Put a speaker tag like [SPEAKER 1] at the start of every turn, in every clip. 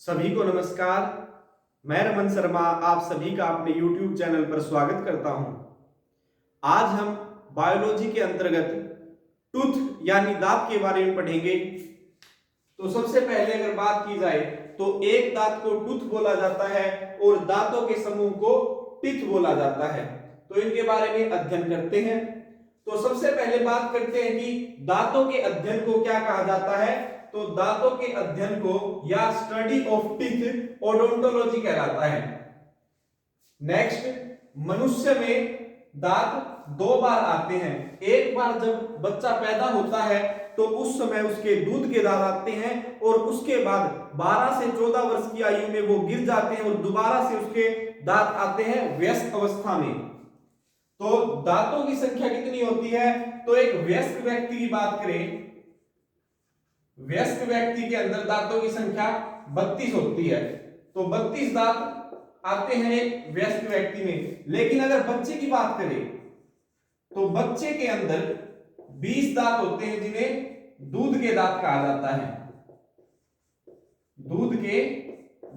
[SPEAKER 1] सभी को नमस्कार। मैं रमन शर्मा आप सभी का अपने YouTube चैनल पर स्वागत करता हूं। आज हम बायोलॉजी के अंतर्गत टूथ यानी दांत के बारे में पढ़ेंगे। तो सबसे पहले अगर बात की जाए तो एक दांत को टूथ बोला जाता है और दांतों के समूह को टीथ बोला जाता है। तो इनके बारे में अध्ययन करते हैं। तो सबसे पहले बात करते हैं कि दांतों के अध्ययन को क्या कहा जाता है। तो दांतों के अध्ययन को या स्टडी ऑफ टीथ ओडोंटोलॉजी कहलाता है। नेक्स्ट, मनुष्य में दांत दो बार आते हैं। एक बार जब बच्चा पैदा होता है तो उस समय उसके दूध के दांत आते हैं और उसके बाद 12 से 14 वर्ष की आयु में वो गिर जाते हैं और दोबारा से उसके दांत आते हैं वयस्क अवस्था में। तो दांतों की संख्या कितनी होती है? तो एक वयस्क व्यक्ति की बात करें, वयस्क व्यक्ति के अंदर दांतों की संख्या 32 होती है। तो 32 दांत आते हैं एक वयस्क व्यक्ति में। लेकिन अगर बच्चे की बात करें तो बच्चे के अंदर 20 दांत होते हैं जिन्हें दूध के दांत कहा जाता है। दूध के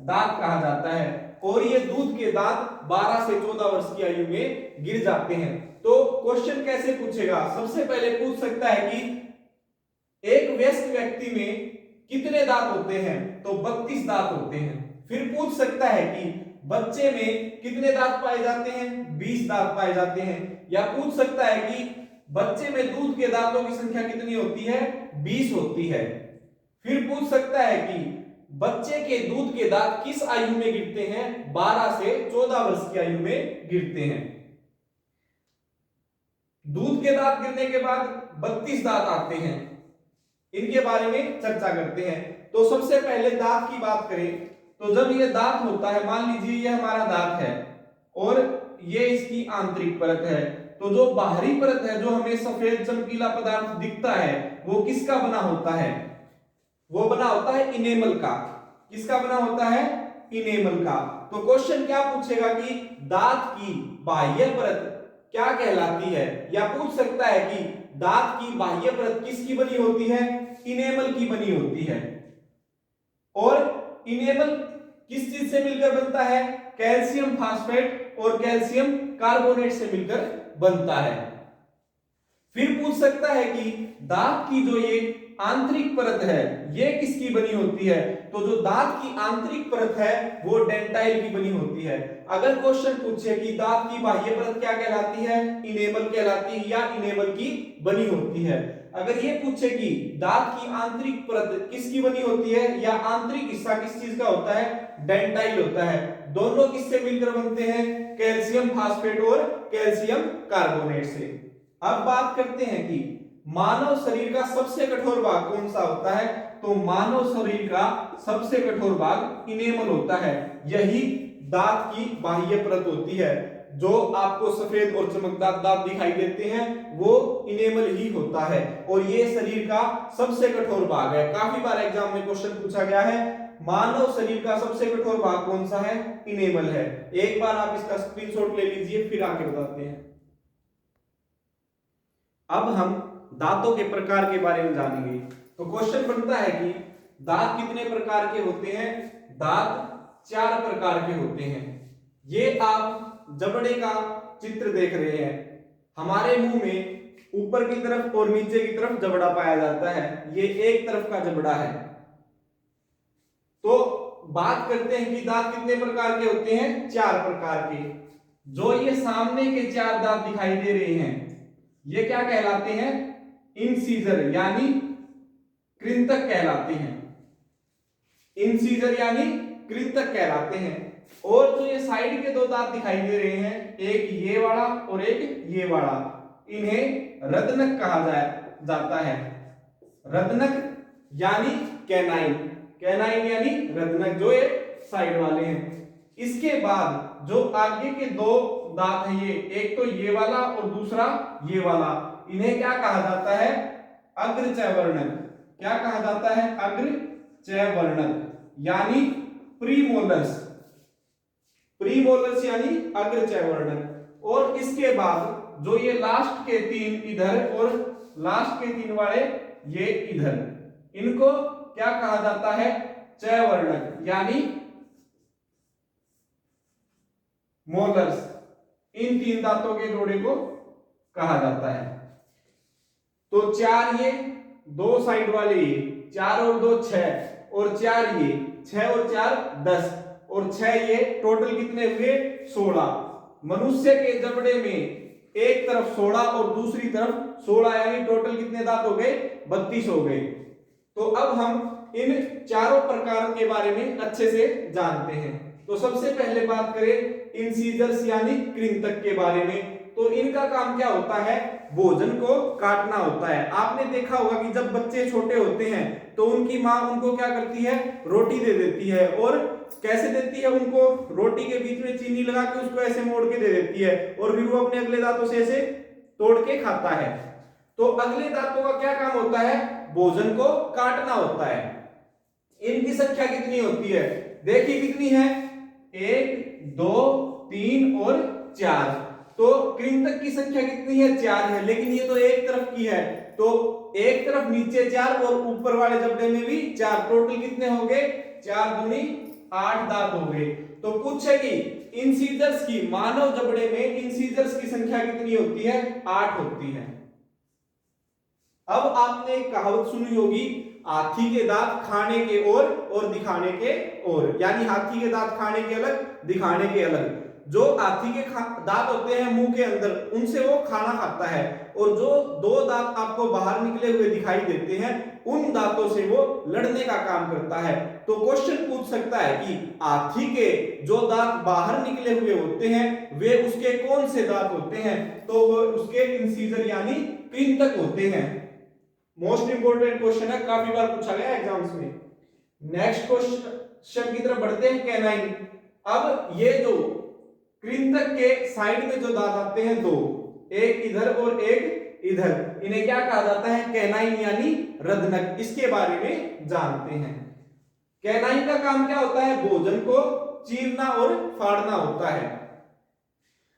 [SPEAKER 1] दांत कहा जाता है और ये दूध के दांत 12 से 14 वर्ष की आयु में गिर जाते हैं। तो क्वेश्चन कैसे पूछेगा? सबसे पहले पूछ सकता है कि एक वयस्क व्यक्ति में कितने दांत होते हैं? तो 32 दांत होते हैं। फिर पूछ सकता है कि बच्चे में कितने दांत पाए जाते हैं? 20 दांत पाए जाते हैं। या पूछ सकता है कि बच्चे में दूध के दांतों की संख्या कितनी होती है? 20 होती है। फिर पूछ सकता है कि बच्चे के दूध के दांत किस आयु में गिरते हैं? 12 से 14 वर्ष की आयु में गिरते हैं। दूध के दांत गिरने के बाद 32 दांत आते हैं। इनके बारे में चर्चा करते हैं। तो सबसे पहले दांत की बात करें तो जब ये दांत होता है, मान लीजिए ये हमारा दांत है और ये इसकी आंतरिक परत है। तो जो बाहरी परत है, जो हमें सफेद चमकीला पदार्थ दिखता है, वो किसका बना होता है? वो बना होता है इनेमल का। किसका बना होता है? इनेमल का। तो क्वेश्चन क्या पूछेगा कि दांत की बाह्य परत क्या कहलाती है? या पूछ सकता है कि दांत की बाह्य परत किसकी बनी होती है? इनेमल की बनी होती है। और इनेमल किस चीज से मिलकर बनता है? कैल्शियम फास्फेट और कैल्शियम कार्बोनेट से मिलकर बनता है। फिर पूछ सकता है कि दांत की जो ये आंतरिक परत है, ये किसकी बनी होती है? तो जो दांत की आंतरिक परत है वो डेंटाइल की बनी होती है। अगर क्वेश्चन पूछे कि दांत की बाह्य परत क्या कहलाती है? इनेमल कहलाती है या इनेमल की बनी होती है। अगर ये पूछे कि दांत की आंतरिक परत किसकी बनी होती है या आंतरिक हिस्सा किस चीज का होता है? डेंटाइल होता है। दोनों किससे मिलकर बनते हैं? कैल्शियम फास्फेट और कैल्शियम कार्बोनेट से। अब बात करते हैं कि मानव शरीर का सबसे कठोर भाग कौन सा होता है? तो मानव शरीर का सबसे कठोर भाग इनेमल होता है। यही दांत की बाह्य परत होती है। जो आपको सफेद और चमकदार दांत दिखाई देते हैं वो इनेमल ही होता है और ये शरीर का सबसे कठोर भाग है। काफी बार एग्जाम में क्वेश्चन पूछा गया है, मानव शरीर का सबसे कठोर भाग कौन सा है? इनेमल है। एक बार आप इसका स्क्रीनशॉट ले लीजिए, फिर आगे बताते हैं। अब हम दांतों के प्रकार के बारे में जानेंगे। तो क्वेश्चन बनता है कि दांत कितने प्रकार के होते हैं? दांत 4 प्रकार के होते हैं। ये आप जबड़े का चित्र देख रहे हैं। हमारे मुंह में ऊपर की तरफ और नीचे की तरफ जबड़ा पाया जाता है। ये एक तरफ का जबड़ा है। तो बात करते हैं कि दांत कितने प्रकार के होते हैं? 4 प्रकार के। जो ये सामने के 4 दांत दिखाई दे रहे हैं ये क्या कहलाते हैं? इंसीजर यानी कृंतक कहलाते हैं। इंसीजर यानी कृंतक कहलाते हैं। और जो ये साइड के 2 दांत दिखाई दे रहे हैं, एक ये वाला और एक ये वाला, इन्हें रदनक कहा जाता है। रदनक यानी कैनाइन, कैनाइन यानी रदनक, जो ये साइड वाले हैं। इसके बाद जो आगे के 2 दांत है, ये एक तो ये वाला और दूसरा ये वाला, इन्हें क्या कहा जाता है? अग्रचयवर्णक। क्या कहा जाता है? अग्रचयवर्णक यानी प्रीमोलर्स। प्रीमोलर्स यानी अग्रचयवर्णक। और इसके बाद जो ये लास्ट के 3 इधर और लास्ट के 3 वाले ये इधर, इनको क्या कहा जाता है? च वर्णक यानी मोलर्स, इन 3 दांतों के जोड़े को कहा जाता है। तो 4 ये, 2 साइड वाले ये, 4 और 2 6 और 4 ये, 6 और 4 10 और 6 ये, टोटल कितने हुए 16। मनुष्य के जबड़े में एक तरफ 16 और दूसरी तरफ 16 यानी टोटल कितने दांत हो गए 32 हो गए। तो अब हम इन चारों प्रकार के बारे में अच्छे से जानते हैं। तो सबसे पहले बात करें इंसीजर्स यानी कृंतक के बारे में। तो इनका काम क्या होता है, भोजन को काटना होता है। आपने देखा होगा कि जब बच्चे छोटे होते हैं तो उनकी माँ उनको क्या करती है, रोटी दे देती है। और कैसे देती है, उनको रोटी के बीच में चीनी लगा के उसको ऐसे मोड़ के दे देती है और फिर वो अपने अगले दांतों से ऐसे तोड़ के खाता है। तो अगले दांतों का क्या काम होता है, भोजन को काटना होता है। इनकी संख्या कितनी होती है, देखिए कितनी है, 1 2 3 और 4। तो कृंतक की संख्या कितनी है, 4 है, लेकिन ये तो एक तरफ की है। तो एक तरफ नीचे 4 और ऊपर वाले जबड़े में भी 4, टोटल कितने हो गए 4 दूनी 8 दांत हो गए। तो पूछे कि इंसीजर्स की, मानव जबड़े में इंसीजर्स की संख्या कितनी होती है, 8 होती है। अब आपने एक कहावत सुनी होगी, हाथी के दांत खाने के और दिखाने के और, यानी हाथी के दांत खाने के अलग दिखाने के अलग। जो हाथी के दांत होते हैं मुंह के अंदर, उनसे वो खाना खाता है, और जो 2 दांत आपको बाहर निकले हुए दिखाई देते हैं उन दांतों से वो लड़ने का काम करता है। तो क्वेश्चन पूछ सकता है कि हाथी के जो दांत बाहर निकले हुए होते हैं वे उसके कौन से दांत होते हैं, तो वो उसके इंसीजर यानी कृंतक होते हैं। मोस्ट इंपोर्टेंट क्वेश्चन है, काफी बार पूछा गया एग्जाम्स में। नेक्स्ट क्वेश्चन की तरफ बढ़ते हैं, कैनाइन। अब ये जो कृंतक के साइड में जो दांत आते हैं 2, एक इधर और एक इधर, इन्हें क्या कहा जाता है, कैनाइन यानी रदनक। इसके बारे में जानते हैं। कैनाइन का काम क्या होता है, भोजन को चीरना और फाड़ना होता है।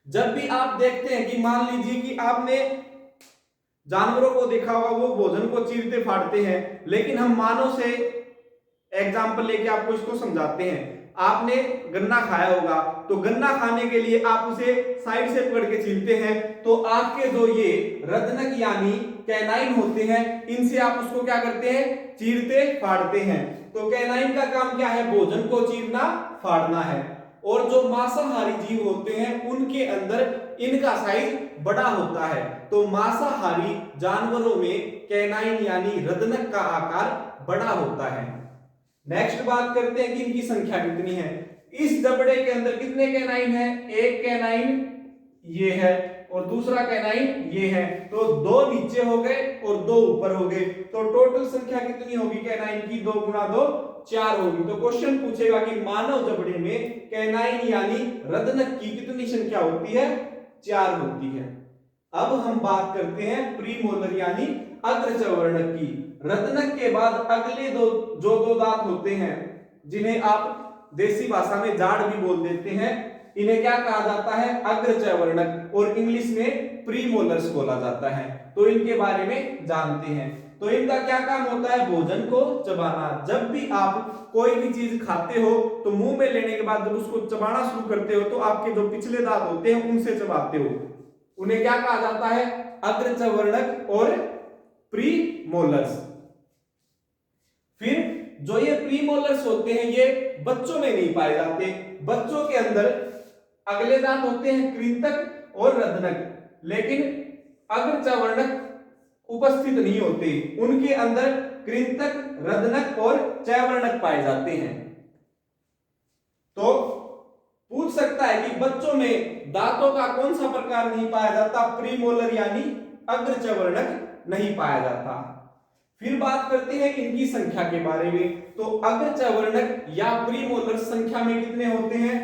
[SPEAKER 1] जब भी आप देखते हैं कि मान लीजिए कि आपने जानवरों को देखा होगा वो भोजन को चीरते फाड़ते हैं, लेकिन हम मानव से एग्जाम्पल लेके आपको इसको समझाते हैं। आपने गन्ना खाया होगा, तो गन्ना खाने के लिए आप उसे साइड से पकड़ के छीलते हैं, तो आपके जो ये रदनक यानी कैनाइन होते हैं, इनसे आप उसको क्या करते हैं, चीरते फाड़ते हैं। तो कैनाइन का काम क्या है, भोजन को चीरना फाड़ना है। और जो मांसाहारी जीव होते हैं उनके अंदर इनका साइज बड़ा होता है। तो मांसाहारी जानवरों में कैनाइन यानी रदनक का आकार बड़ा होता है। नेक्स्ट बात करते हैं कि इनकी संख्या कितनी है। इस जबड़े के अंदर कितने कैनाइन है, एक कैनाइन ये है और दूसरा कैनाइन ये है। तो 2 नीचे हो गए और 2 ऊपर हो गए। तो टोटल संख्या कितनी होगी कैनाइन की, 2 गुणा 2 4 होगी। तो क्वेश्चन पूछेगा कि मानव जबड़े में कैनाइन यानी रदनक की कितनी संख्या होती है, 4 होती है। अब हम बात करते हैं प्रीमोलर यानी अग्रचवर्णक की। रदनक के बाद अगले जो 2 दांत होते हैं, जिन्हें आप देसी भाषा में जाड़ भी बोल देते हैं, इन्हें क्या कहा जाता है, अग्रचवर्णक, और इंग्लिश में प्रीमोलर्स बोला जाता है। तो इनके बारे में जानते हैं। तो इनका क्या काम होता है, भोजन को चबाना। जब भी आप कोई भी चीज खाते हो तो मुंह में लेने के बाद जब उसको चबाना शुरू करते हो तो आपके जो पिछले दांत होते हैं उनसे चबाते हो, उन्हें क्या कहा जाता है, अग्रचवर्णक और प्रीमोलर्स। फिर जो ये प्रीमोलर्स होते हैं ये बच्चों में नहीं पाए जाते। बच्चों के अंदर अगले दांत होते हैं कृंतक और रदनक, लेकिन अग्रचवर्णक उपस्थित नहीं होते। उनके अंदर कृंतक, रदनक और चयवर्णक पाए जाते हैं। तो पूछ सकता है कि बच्चों में दांतों का कौन सा प्रकार नहीं पाया जाता, प्रीमोलर यानी अग्रचवर्णक नहीं पाया जाता। फिर बात करते हैं इनकी संख्या के बारे में। तो अग्रचवर्णक या प्रीमोलर संख्या में कितने होते हैं,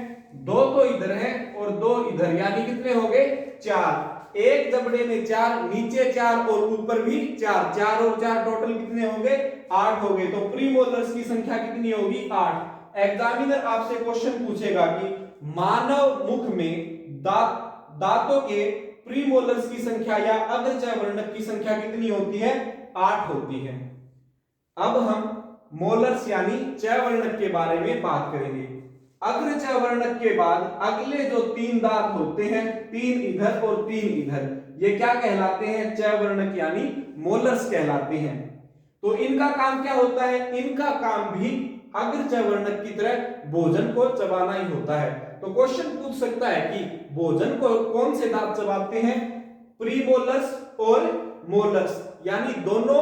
[SPEAKER 1] 2 तो इधर है और 2 इधर, यानी कितने हो गए 4। एक जबड़े में 4, नीचे 4 और ऊपर भी 4, 4 और 4 टोटल कितने हो गए 8 हो गए। तो प्रीमोलर्स की संख्या कितनी होगी 8। एग्जामिनर आपसे क्वेश्चन पूछेगा कि मानव मुख में दांतों के प्रीमोलर्स की संख्या या अग्रचवर्णक की संख्या कितनी होती है, 8 होती है। अब हम मोलर्स यानी चयवर्णक के बारे में बात करेंगे। अग्र चयवर्णक के बाद अगले जो 3 दांत होते हैं, 3 इधर और 3 इधर, ये क्या कहलाते हैं? चयवर्णक यानी मोलर्स कहलाते हैं। तो इनका काम क्या होता है? इनका काम भी अग्र चयवर्णक की तरह भोजन को चबाना ही होता है। तो क्वेश्चन पूछ सकता है कि भोजन को कौन से दांत चबाते हैं? प्रीमोलर्स और मोलर्स, यानी दोनों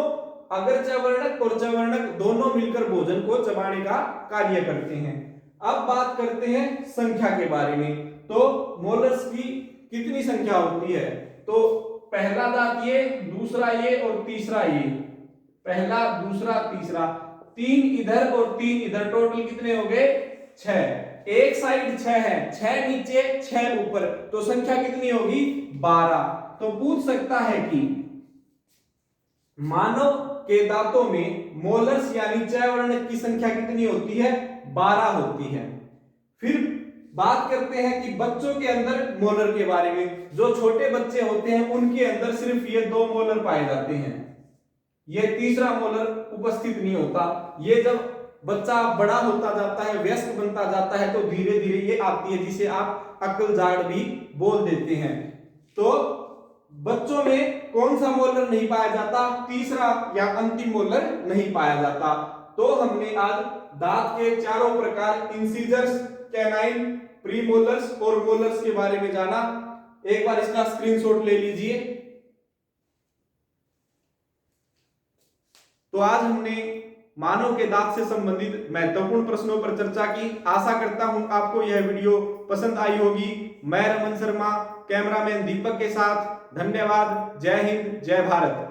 [SPEAKER 1] अग्र चयवर्णक और चयवर्णक दोनों मिलकर भोजन को चबाने का कार्य करते हैं। अब बात करते हैं संख्या के बारे में। तो मोलर्स की कितनी संख्या होती है? तो पहला दांत ये, दूसरा ये और तीसरा ये, पहला दूसरा तीसरा, 3 इधर और 3 इधर, टोटल कितने हो गए? 6। एक साइड 6 है, 6 नीचे 6 ऊपर, तो संख्या कितनी होगी? 12। तो पूछ सकता है कि मानव के दांतों में मोलर्स यानी चयवर्णक की संख्या कितनी होती है? 12 होती है। फिर बात करते हैं कि बच्चों के अंदर मोलर के बारे में। जो छोटे बच्चे होते हैं उनके अंदर सिर्फ ये 2 मोलर पाए जाते हैं, ये तीसरा मोलर उपस्थित नहीं होता। ये जब बच्चा बड़ा होता जाता है, वयस्क बनता जाता है, तो धीरे धीरे ये आती है, जिसे आप अक्लजाड़ भी बोल देते हैं। तो बच्चों में कौन सा मोलर नहीं पाया जाता? तीसरा या अंतिम मोलर नहीं पाया जाता। तो हमने आज दांत के चारों प्रकार, इंसीजर्स, कैनाइन, प्रीमोलर्स और मोलर्स के बारे में जाना। एक बार इसका स्क्रीनशॉट ले लीजिए। तो आज हमने मानव के दांत से संबंधित महत्वपूर्ण प्रश्नों पर चर्चा की। आशा करता हूं आपको यह वीडियो पसंद आई होगी। मैं रमन शर्मा, कैमरामैन दीपक के साथ। धन्यवाद। जय हिंद, जय भारत।